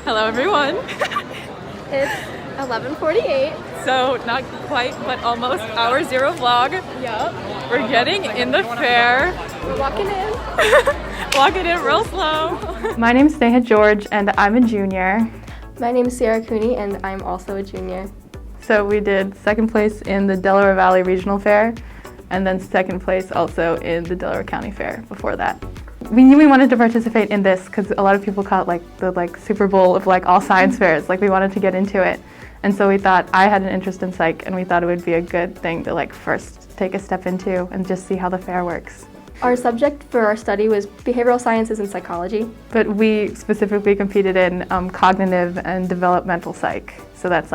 Hello everyone. It's 11:48. So not quite, but almost hour zero vlog. Yup. We're getting in the fair. We're walking in. Walking in real slow. My name's Snaeha George and I'm a junior. My name is Sierra Cooney and I'm also a junior. So we did second place in the Delaware Valley Regional Fair and then second place also in the Delaware County Fair before that. We knew we wanted to participate in this because a lot of people call it the Super Bowl of all science fairs. We wanted to get into it. And so we thought, I had an interest in psych and we thought it would be a good thing to first take a step into and just see how the fair works. Our subject for our study was behavioral sciences and psychology. But we specifically competed in cognitive and developmental psych. So that's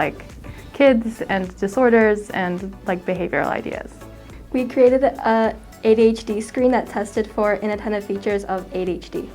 kids and disorders and behavioral ideas. We created a ADHD screen that tested for inattentive features of ADHD.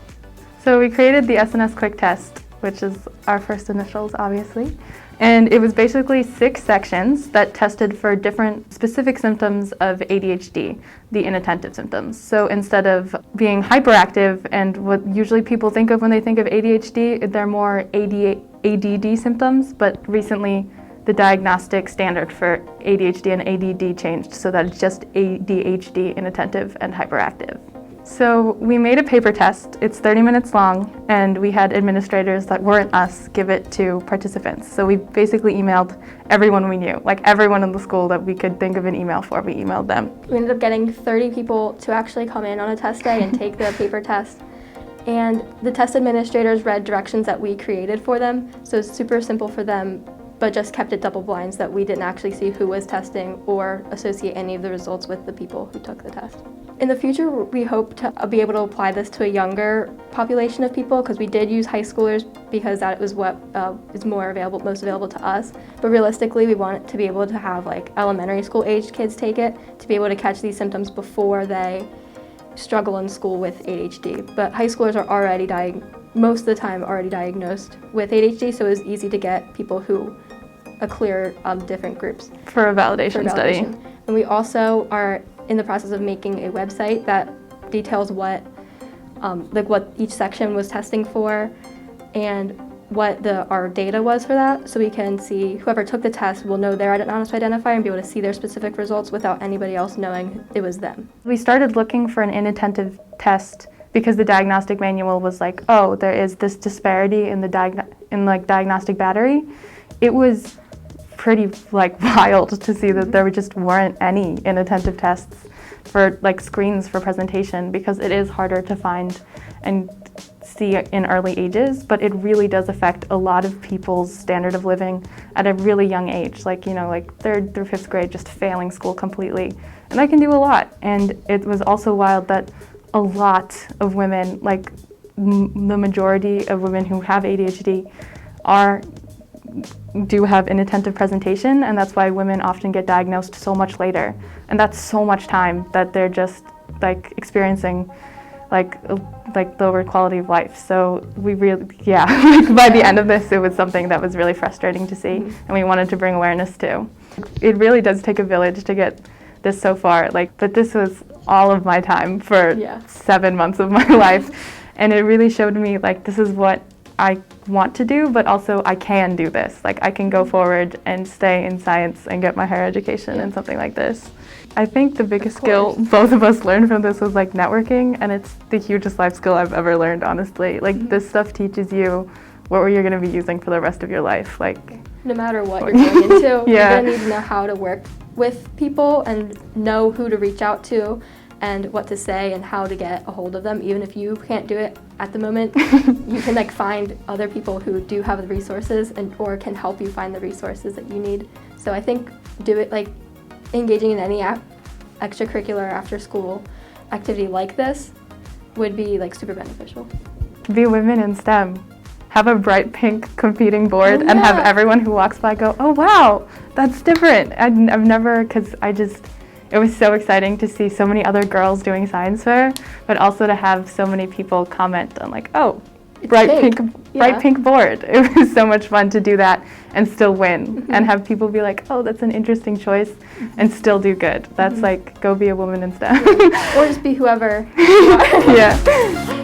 So we created the SNS quick test, which is our first initials, obviously. And it was basically 6 sections that tested for different specific symptoms of ADHD, the inattentive symptoms. So instead of being hyperactive and what usually people think of when they think of ADHD, they're more ADD symptoms, but recently the diagnostic standard for ADHD and ADD changed so that it's just ADHD, inattentive and hyperactive. So we made a paper test. It's 30 minutes long, and we had administrators that weren't us give it to participants. So we basically emailed everyone we knew, everyone in the school that we could think of an email for, we emailed them. We ended up getting 30 people to actually come in on a test day and take the paper test. And the test administrators read directions that we created for them, so it's super simple for them, but just kept it double blind so that we didn't actually see who was testing or associate any of the results with the people who took the test. In the future, we hope to be able to apply this to a younger population of people because we did use high schoolers because that was what is most available to us. But realistically, we want to be able to have elementary school aged kids take it to be able to catch these symptoms before they struggle in school with ADHD. But high schoolers are already most of the time already diagnosed with ADHD, so it was easy to get people who clear different groups for a validation study. And we also are in the process of making a website that details what each section was testing for and what our data was for that, so we can see whoever took the test will know their honest identifier and be able to see their specific results without anybody else knowing it was them. We started looking for an inattentive test because the diagnostic manual was oh, there is this disparity in the diagnostic battery. It was pretty wild to see that there just weren't any inattentive tests for screens for presentation because it is harder to find and see in early ages, but it really does affect a lot of people's standard of living at a really young age, 3rd through 5th grade, just failing school completely. And that can do a lot. And it was also wild that a lot of women, the majority of women who have ADHD do have inattentive presentation, and that's why women often get diagnosed so much later. And that's so much time that they're just experiencing lower quality of life. So we really, by the end of this, it was something that was really frustrating to see, and we wanted to bring awareness to. It really does take a village to get this so far, but this was all of my time for 7 months of my life, and it really showed me this is what I want to do, but also I can do this. I can go forward and stay in science and get my higher education in something like this. I think the biggest skill both of us learned from this was networking, and it's the hugest life skill I've ever learned, honestly. This stuff teaches you what you're going to be using for the rest of your life. No matter what you're going into, yeah. You're going to need to know how to work with people and know who to reach out to and what to say and how to get a hold of them. Even if you can't do it at the moment, you can find other people who do have the resources or can help you find the resources that you need. So I think engaging in any extracurricular after school activity like this would be super beneficial. Be women in STEM. Have a bright pink competing board and have everyone who walks by go, oh wow, that's different. I've never, it was so exciting to see so many other girls doing science fair, but also to have so many people comment on oh, bright pink board. It was so much fun to do that and still win and have people be oh, that's an interesting choice and still do good. That's go be a woman in STEM. Or just be whoever you are. Yeah.